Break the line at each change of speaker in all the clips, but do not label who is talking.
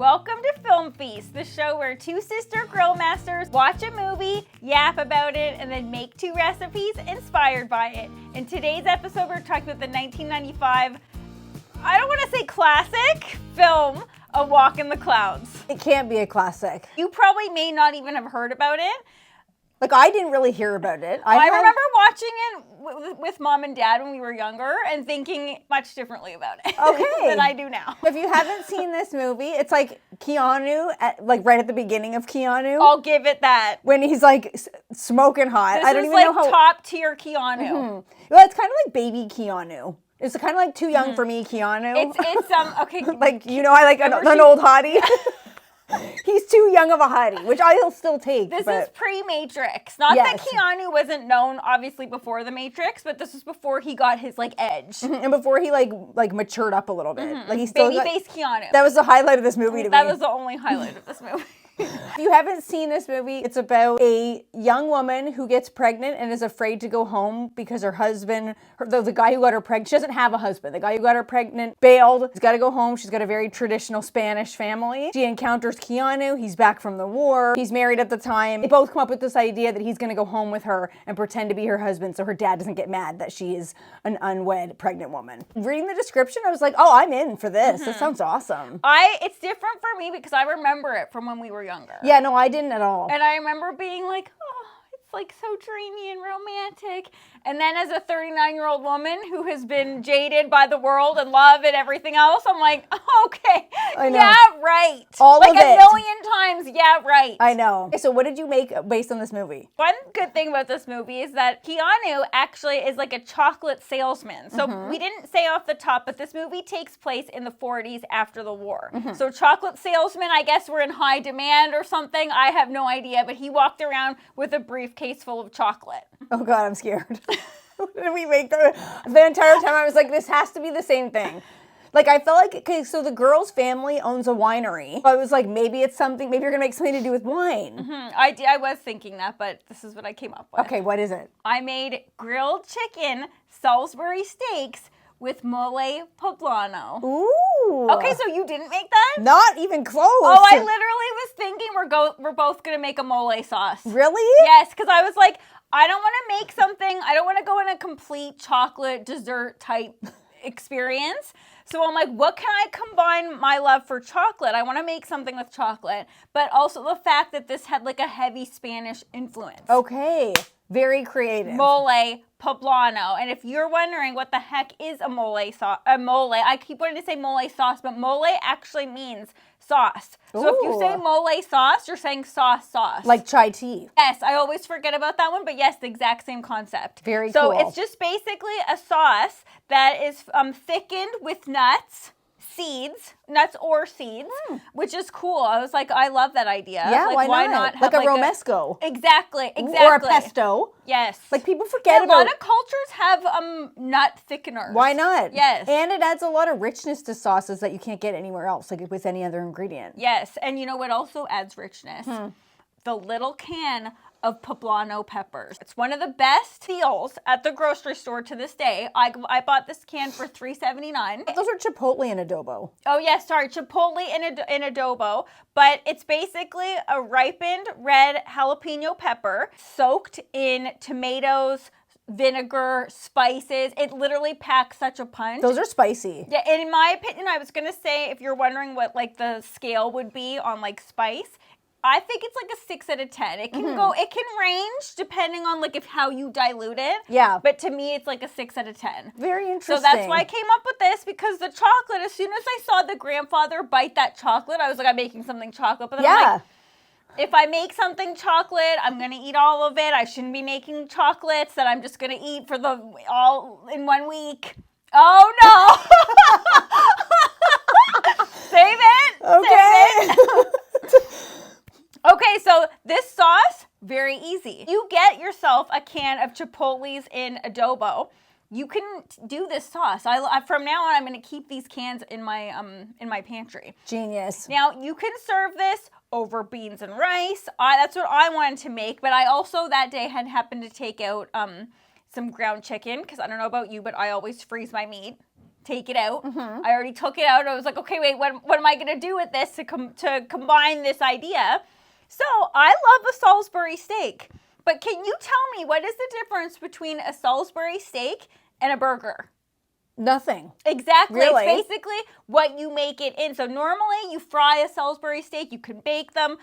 Welcome to Film Feast, the show where two sister grill masters watch a movie, yap about it, and then make two recipes inspired by it. In today's episode, we're talking about the 1995, I don't want to say classic, film, A Walk in the Clouds.
It can't be a classic.
You probably may not even have heard about it.
Like, I didn't really hear about it.
I remember watching it with mom and dad when we were younger and thinking much differently about it than I do now.
If you haven't seen this movie, it's like Keanu, right at the beginning of Keanu.
I'll give it that.
When he's like smoking hot.
This
I don't
is
even
like
know how.
top tier Keanu.
Mm-hmm. Well, it's kind of like baby Keanu. It's kind of like too young for me, Keanu.
It's okay.
Like, you know, I like an old hottie. He's too young of a hottie, which I'll still take.
This is pre-Matrix. Not that Keanu wasn't known, obviously, before the Matrix, but this is before he got his, edge.
Mm-hmm. And before he, matured up a little bit.
Mm-hmm.
Like, he still
Babyface Keanu.
That was the highlight of this movie to me.
That was the only highlight of this movie.
If you haven't seen this movie, it's about a young woman who gets pregnant and is afraid to go home because her husband, the guy who got her pregnant, she doesn't have a husband. The guy who got her pregnant bailed. She's got to go home. She's got a very traditional Spanish family. She encounters Keanu. He's back from the war. He's married at the time. They both come up with this idea that he's going to go home with her and pretend to be her husband so her dad doesn't get mad that she is an unwed pregnant woman. Reading the description, I was like, oh, I'm in for this. This sounds awesome.
It's different for me because I remember it from when we were younger.
Yeah, no, I didn't at all.
And I remember being like, oh, it's like so dreamy and romantic. And then as a 39-year-old woman who has been jaded by the world and love and everything else, I'm like, oh, okay, yeah, right.
All of it.
Like a million times, yeah, right.
I know. Okay, so what did you make based on this movie?
One good thing about this movie is that Keanu actually is like a chocolate salesman. So we didn't say off the top, but this movie takes place in the 40s after the war. So chocolate salesmen, I guess, were in high demand or something. I have no idea, but he walked around with a briefcase full of chocolate.
Oh God, I'm scared. What did we make the entire time? I was like, this has to be the same thing. Like, I felt like, okay, so the girl's family owns a winery. I was like, maybe it's something, maybe you're going to make something to do with wine.
I was thinking that, but this is what I came up with.
Okay, what is it?
I made grilled chicken Salisbury steaks with Mole Poblano.
Ooh.
Okay, so you didn't make that?
Not even close.
Oh, I literally was thinking we're both going to make a mole sauce.
Really?
Yes, because I was like, I don't want to make something, I don't want to go in a complete chocolate dessert type experience. So I'm like, what can I combine my love for chocolate? I want to make something with chocolate, but also the fact that this had like a heavy Spanish influence.
Okay. Very creative.
Mole Poblano. And if you're wondering what the heck is a mole, I keep wanting to say mole sauce, but mole actually means sauce. So if you say mole sauce, you're saying sauce.
Like chai tea.
Yes, I always forget about that one, but yes, the exact same concept.
Very
cool.
So
it's just basically a sauce that is thickened with nuts or seeds, which is cool. I was like, I love that idea.
Yeah,
like,
why not?
Have
like a romesco.
Exactly.
Or a pesto.
Yes.
Like, people forget about...
A lot of cultures have nut thickeners.
Why not?
Yes.
And it adds a lot of richness to sauces that you can't get anywhere else, like with any other ingredient.
Yes. And you know what also adds richness? The little can of poblano peppers. It's one of the best deals at the grocery store to this day. I bought this can for $3.79.
Those are chipotle and adobo.
Oh yes, sorry, chipotle in adobo, but it's basically a ripened red jalapeno pepper soaked in tomatoes, vinegar, spices. It literally packs such a punch.
Those are spicy.
Yeah, and in my opinion, I was gonna say, if you're wondering what like the scale would be on like spice, I think it's like a 6 out of 10. It can it can range depending on like how you dilute it.
Yeah.
But to me, it's like a 6 out of 10.
Very interesting.
So that's why I came up with this, because the chocolate, as soon as I saw the grandfather bite that chocolate, I was like, I'm making something chocolate. But then I'm like, if I make something chocolate, I'm going to eat all of it. I shouldn't be making chocolates that I'm just going to eat for all in 1 week. Oh, no. Save it.
Okay.
Save it. Okay, so this sauce, very easy. You get yourself a can of chipotles in adobo. You can do this sauce. From now on, I'm going to keep these cans in my pantry.
Genius.
Now, you can serve this over beans and rice. That's what I wanted to make, but I also that day had happened to take out some ground chicken, because I don't know about you, but I always freeze my meat. take it out. I already took it out. I was like, okay, wait, what am I going to do with this to combine this idea? So I love a Salisbury steak. But can you tell me what is the difference between a Salisbury steak and a burger?
Nothing.
Exactly.
Really?
It's basically what you make it in. So normally you fry a Salisbury steak, you can bake them.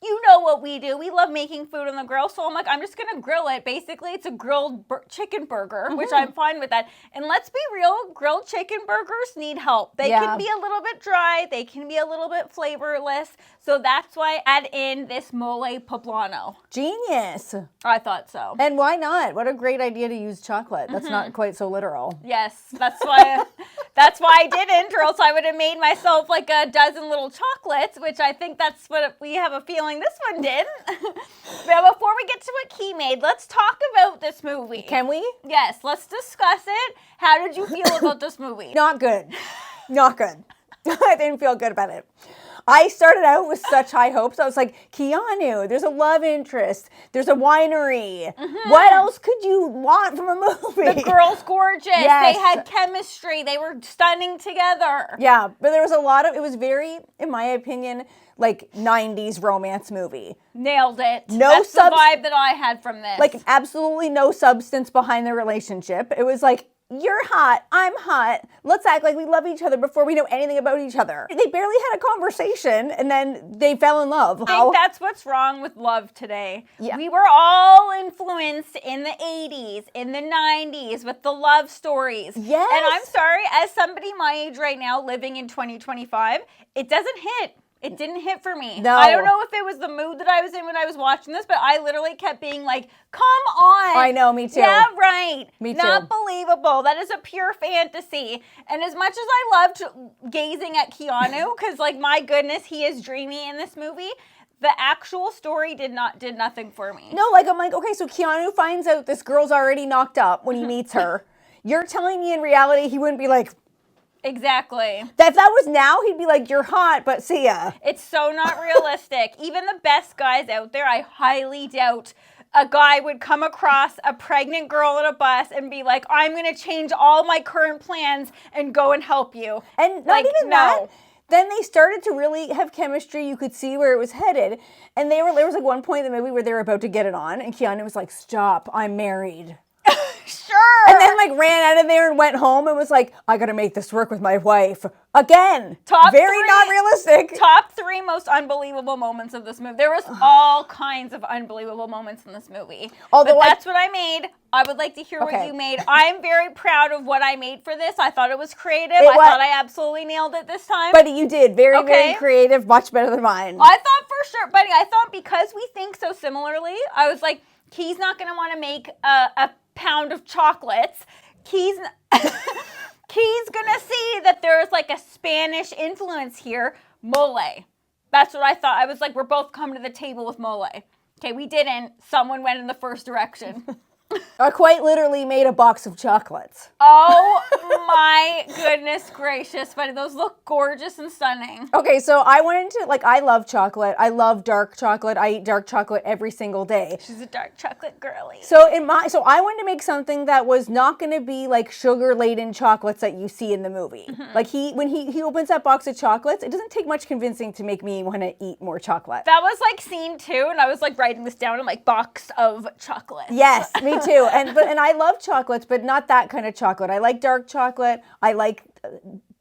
You know what we do. We love making food on the grill. So I'm like, I'm just going to grill it. Basically, it's a grilled chicken burger, which I'm fine with that. And let's be real, grilled chicken burgers need help. They can be a little bit dry. They can be a little bit flavorless. So that's why I add in this Mole Poblano.
Genius.
I thought so.
And why not? What a great idea to use chocolate. That's not quite so literal.
Yes, that's why I didn't, or else I would have made myself like a dozen little chocolates, which I think that's what we have a feeling this one did. But before we get to what Key made, let's talk about this movie.
Can we?
Yes, let's discuss it. How did you feel about this movie?
Not good. Not good. I didn't feel good about it. I started out with such high hopes. I was like, Keanu, there's a love interest. There's a winery. What else could you want from a movie?
The girl's gorgeous.
Yes.
They had chemistry. They were stunning together.
Yeah, but there was a lot of, it was very, in my opinion, like 90s romance movie.
Nailed it.
That's
the vibe that I had from this.
Like absolutely no substance behind the relationship. It was like, you're hot, I'm hot. Let's act like we love each other before we know anything about each other. They barely had a conversation and then they fell in love.
I think that's what's wrong with love today.
Yeah.
We were all influenced in the 80s, in the 90s with the love stories.
Yes.
And I'm sorry, as somebody my age right now living in 2025, it doesn't hit. It didn't hit for me.
No.
I don't know if it was the mood that I was in when I was watching this, but I literally kept being like, come on.
I know, me too.
Yeah, right.
Me too.
Not believable. That is a pure fantasy. And as much as I loved gazing at Keanu, because like, my goodness, he is dreamy in this movie, the actual story did nothing for me.
No, like I'm like, okay, so Keanu finds out this girl's already knocked up when he meets her. You're telling me in reality he wouldn't be like,
exactly.
if that was now, he'd be like, you're hot, but see ya.
It's so not realistic. Even the best guys out there, I highly doubt a guy would come across a pregnant girl at a bus and be like, I'm going to change all my current plans and go and help you.
And not even that. Then they started to really have chemistry. You could see where it was headed. And there was like one point in the movie where they were about to get it on, and Keanu was like, stop, I'm married.
Sure.
And then like ran out of there and went home and was like, I gotta make this work with my wife. Again. Very not realistic.
Top 3 most unbelievable moments of this movie. There was all kinds of unbelievable moments in this movie. Although that's what I made. I would like to hear what you made. I'm very proud of what I made for this. I thought it was creative. I thought I absolutely nailed it this time.
But you did. Very, very creative. Much better than mine.
I thought for sure. Buddy, I thought because we think so similarly, I was like, Key's not going to want to make a pound of chocolates. Key's gonna see that there's like a Spanish influence here. Mole. That's what I thought. I was like, we're both coming to the table with mole. Okay, we didn't. Someone went in the first direction.
I quite literally made a box of chocolates.
Oh my goodness gracious, buddy. Those look gorgeous and stunning.
Okay, so I went into, like, I love chocolate. I love dark chocolate. I eat dark chocolate every single day.
She's a dark chocolate girly.
So I wanted to make something that was not going to be like sugar-laden chocolates that you see in the movie. Like when he opens that box of chocolates, it doesn't take much convincing to make me want to eat more chocolate.
That was like scene 2, and I was like writing this down in like box of chocolates.
Yes, me too. And I love chocolates, but not that kind of chocolate. I like dark chocolate. I like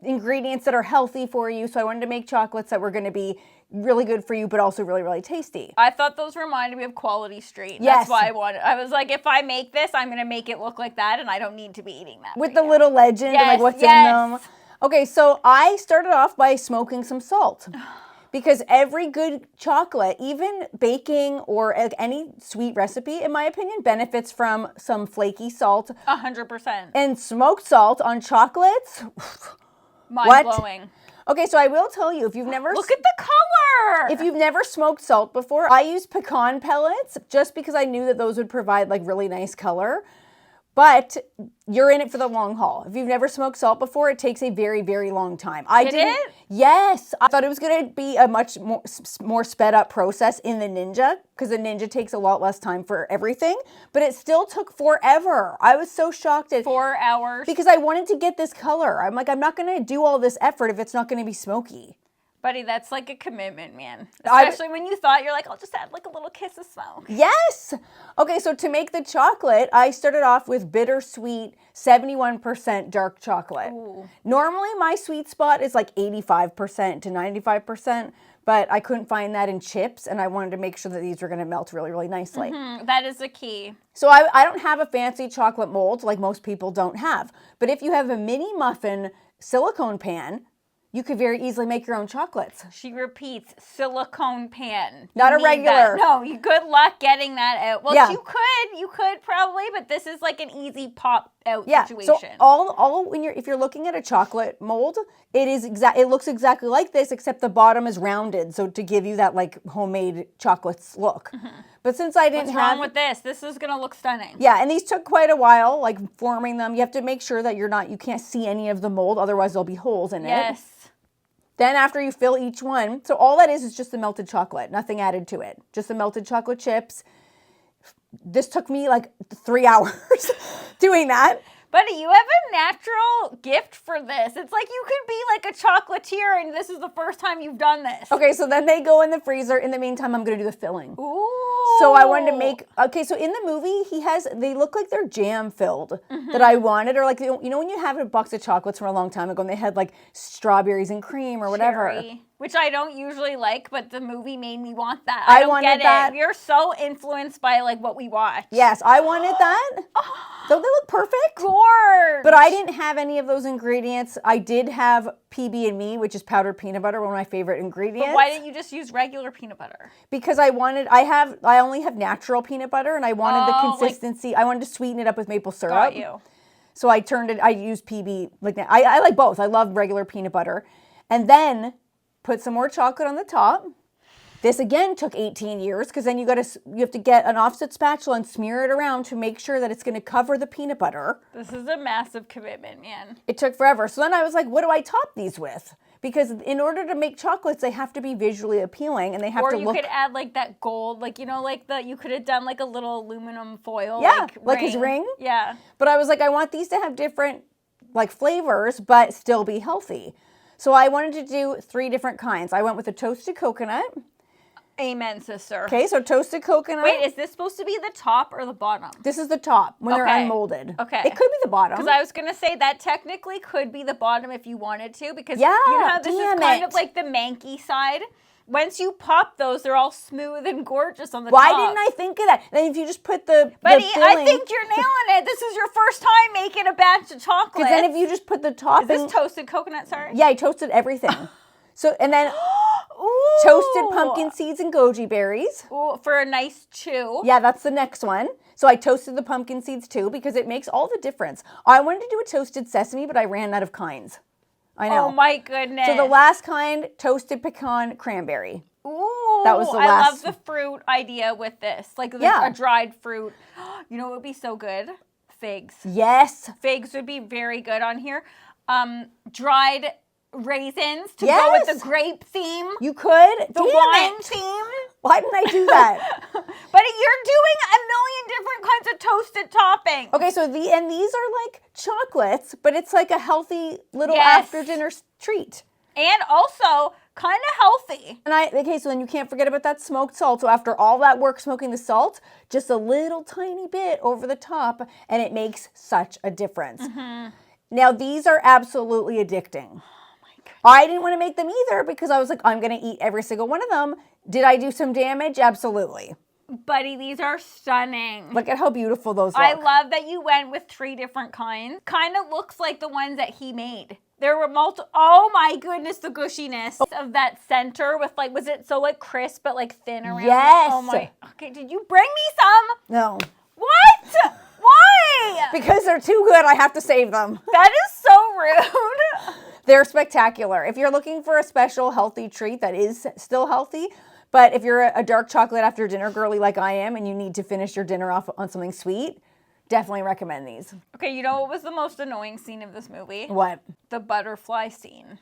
ingredients that are healthy for you. So I wanted to make chocolates that were going to be really good for you, but also really, really tasty.
I thought those reminded me of Quality Street.
Yes.
That's why I was like, if I make this, I'm going to make it look like that, and I don't need to be eating that.
With the little legend and like what's in them. Okay, so I started off by smoking some salt. Because every good chocolate, even baking or any sweet recipe, in my opinion, benefits from some flaky salt.
100%.
And smoked salt on chocolates.
Mind-blowing.
Okay, so I will tell you, if you've never...
Look at the color!
If you've never smoked salt before, I used pecan pellets just because I knew that those would provide like really nice color. But you're in it for the long haul. If you've never smoked salt before, it takes a very, very long time.
Did it?
Yes. I thought it was going to be a much more sped up process in the Ninja, because the Ninja takes a lot less time for everything, but it still took forever. I was so shocked at
4 hours.
because I wanted to get this color. I'm like, I'm not going to do all this effort if it's not going to be smoky.
Buddy, that's like a commitment, man. Especially when you thought you're like, I'll just add like a little kiss of smoke.
Yes. Okay, so to make the chocolate, I started off with bittersweet 71% dark chocolate.
Ooh.
Normally, my sweet spot is like 85% to 95%, but I couldn't find that in chips, and I wanted to make sure that these were going to melt really, really nicely.
That is the key.
So I don't have a fancy chocolate mold like most people don't have, but if you have a mini muffin silicone pan, you could very easily make your own chocolates.
She repeats, silicone pan.
Not
You
a
need
regular.
that. No, good luck getting that out. Well,
Yeah.
you could probably, but this is like an easy pop out
Yeah.
situation.
So all when if you're looking at a chocolate mold, it looks exactly like this, except the bottom is rounded, so to give you that like homemade chocolates look. But since I didn't
What's
have
wrong with this? This is gonna look stunning.
Yeah, and these took quite a while, like forming them. You have to make sure that you can't see any of the mold, otherwise there'll be holes in it.
Yes.
Then after you fill each one, so all that is just the melted chocolate, nothing added to it. Just the melted chocolate chips. This took me like 3 hours doing that.
Buddy, you have a natural gift for this. It's like you could be like a chocolatier and this is the first time you've done this.
Okay, so then they go in the freezer. In the meantime, I'm going to do the filling.
Ooh.
So I wanted to make, okay, so in the movie, they look like they're jam filled that I wanted, or like, you know when you have a box of chocolates from a long time ago and they had like strawberries and cream or whatever.
Cherry, which I don't usually like, but the movie made me want that.
I
don't
wanted
get
that.
It. You're so influenced by like what we watch.
Yes, I wanted that. Don't they look perfect?
Gorge.
But I didn't have any of those ingredients. I did have PB&Me, which is powdered peanut butter, one of my favorite ingredients.
But why didn't you just use regular peanut butter?
Because I only have natural peanut butter, and I wanted the consistency. I wanted to sweeten it up with maple syrup.
Got you.
So I used PB, like that. I like both. I love regular peanut butter. And then put some more chocolate on the top. This again took 18 years, because then you have to get an offset spatula and smear it around to make sure that it's going to cover the peanut butter.
This is a massive commitment, man.
It took forever. So then I was like, what do I top these with? Because in order to make chocolates, they have to be visually appealing, and they have to look.
Or you could add like that gold, like, you could have done like a little aluminum foil.
Yeah, like his ring.
Yeah.
But I was like, I want these to have different like flavors, but still be healthy. So I wanted to do 3 different kinds. I went with a toasted coconut.
Amen, sister.
Okay, so toasted coconut.
Wait, is this supposed to be the top or the bottom?
This is the top when they're
Okay.
unmolded.
Okay.
It could be the bottom.
Because I was going to say that technically could be the bottom if you wanted to, because
Yeah,
you know how this is
damn
kind
it.
of like the manky side. Once you pop those, they're all smooth and gorgeous on the
Why
top.
didn't I think of that? Then if you just put the
Buddy,
filling,
I think you're nailing it. This is your first time making a batch of chocolate.
because then if you just put the topping.
Is this toasted coconut, sorry?
Yeah, I toasted everything. So and then
Ooh.
toasted pumpkin seeds and goji berries.
Ooh, for a nice chew.
Yeah, that's the next one. So I toasted the pumpkin seeds too, because it makes all the difference. I wanted to do a toasted sesame, but I ran out of kinds. I know.
Oh my goodness.
So the last kind, toasted pecan cranberry.
Ooh,
That was the
I
last-
love the fruit idea with this. Like
Yeah.
a dried fruit. You know what would be so good? Figs.
Yes.
Figs would be very good on here. Dried raisins to go with
Yes.
the grape theme.
You could.
The
Damn
wine
it.
theme.
Why didn't I do that?
But you're doing a million different kinds of toasted toppings.
Okay, so these are like chocolates, but it's like a healthy little
Yes.
after dinner treat.
And also kind of healthy.
And so then you can't forget about that smoked salt. So after all that work smoking the salt, just a little tiny bit over the top, and it makes such a difference. Now these are absolutely addicting. I didn't want to make them either, because I was like, I'm going to eat every single one of them. Did I do some damage? Absolutely.
Buddy, these are stunning.
Look at how beautiful those look.
I love that you went with 3 different kinds. Kind of looks like the ones that he made. There were oh my goodness, the gushiness of that center with like, was it so like crisp but like thin around?
Yes.
Oh my, okay, did you bring me some?
No.
What? Why?
Because they're too good, I have to save them.
That is so rude.
They're spectacular. If you're looking for a special healthy treat that is still healthy, but if you're a dark chocolate after dinner girly like I am, and you need to finish your dinner off on something sweet, Definitely recommend these.
Okay, you know what was the most annoying scene of this movie?
What?
The butterfly scene.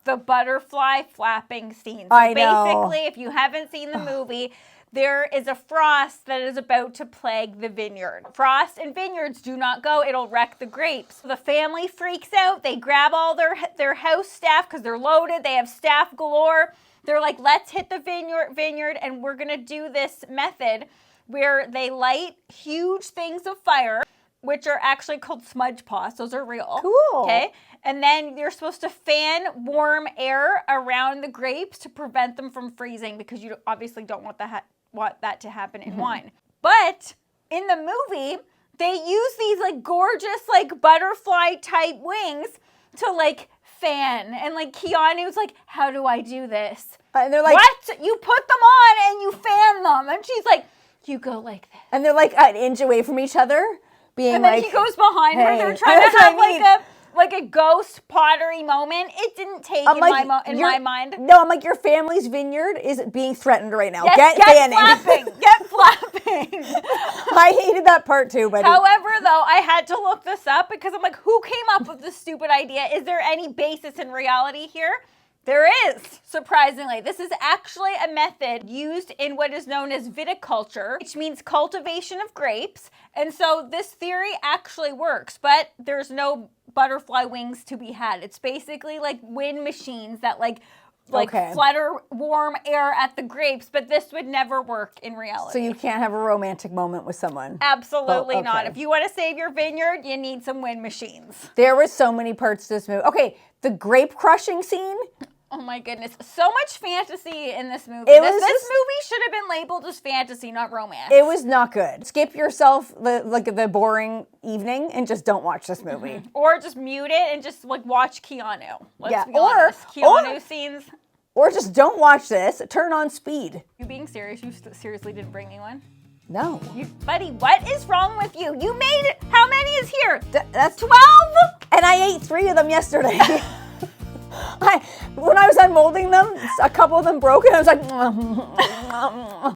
The butterfly flapping scene. So
I know.
basically, if you haven't seen the movie, there is a frost that is about to plague the vineyard. Frost and vineyards do not go. It'll wreck the grapes. The family freaks out. They grab all their house staff because they're loaded. They have staff galore. They're like, let's hit the vineyard, and we're going to do this method where they light huge things of fire, which are actually called smudge pots. Those are real.
Cool.
Okay. And then you're supposed to fan warm air around the grapes to prevent them from freezing, because you obviously don't want that to happen in wine. But in the movie, they use these like gorgeous like butterfly type wings to like fan. And like Keanu's like, how do I do this?
And they're like,
what? You put them on and you fan them. And she's like, you go like this.
And they're like an inch away from each other, being
And then
like,
he goes behind her.
hey.
They're trying
That's
to have
what I mean.
like a ghost pottery moment. It didn't take in my mind.
No, I'm like, your family's vineyard is being threatened right now.
Yes,
Get fanning.
flapping. Get flapping.
I hated that part too, buddy.
However, though, I had to look this up because I'm like, who came up with this stupid idea? Is there any basis in reality here? There is, surprisingly. This is actually a method used in what is known as viticulture, which means cultivation of grapes. And so this theory actually works, but there's no butterfly wings to be had. It's basically like wind machines that like flutter warm air at the grapes, but this would never work in reality.
So you can't have a romantic moment with someone.
Absolutely not.
okay.
If you want to save your vineyard, you need some wind machines.
There were so many parts to this movie. Okay, the grape crushing scene.
Oh my goodness. So much fantasy in this movie.
It
This
was just-
movie should have been labeled as fantasy, not romance.
It was not good. Skip yourself the boring evening and just don't watch this movie.
Or just mute it and just like watch Keanu. Let's be
or-
honest. Keanu scenes.
Or just don't watch this. Turn on speed.
You being serious? You seriously didn't bring me one?
No.
Buddy, what is wrong with you? You made it. How many is here?
That's
12?
And I ate 3 of them yesterday. When I was unmolding them, a couple of them broke and I was like,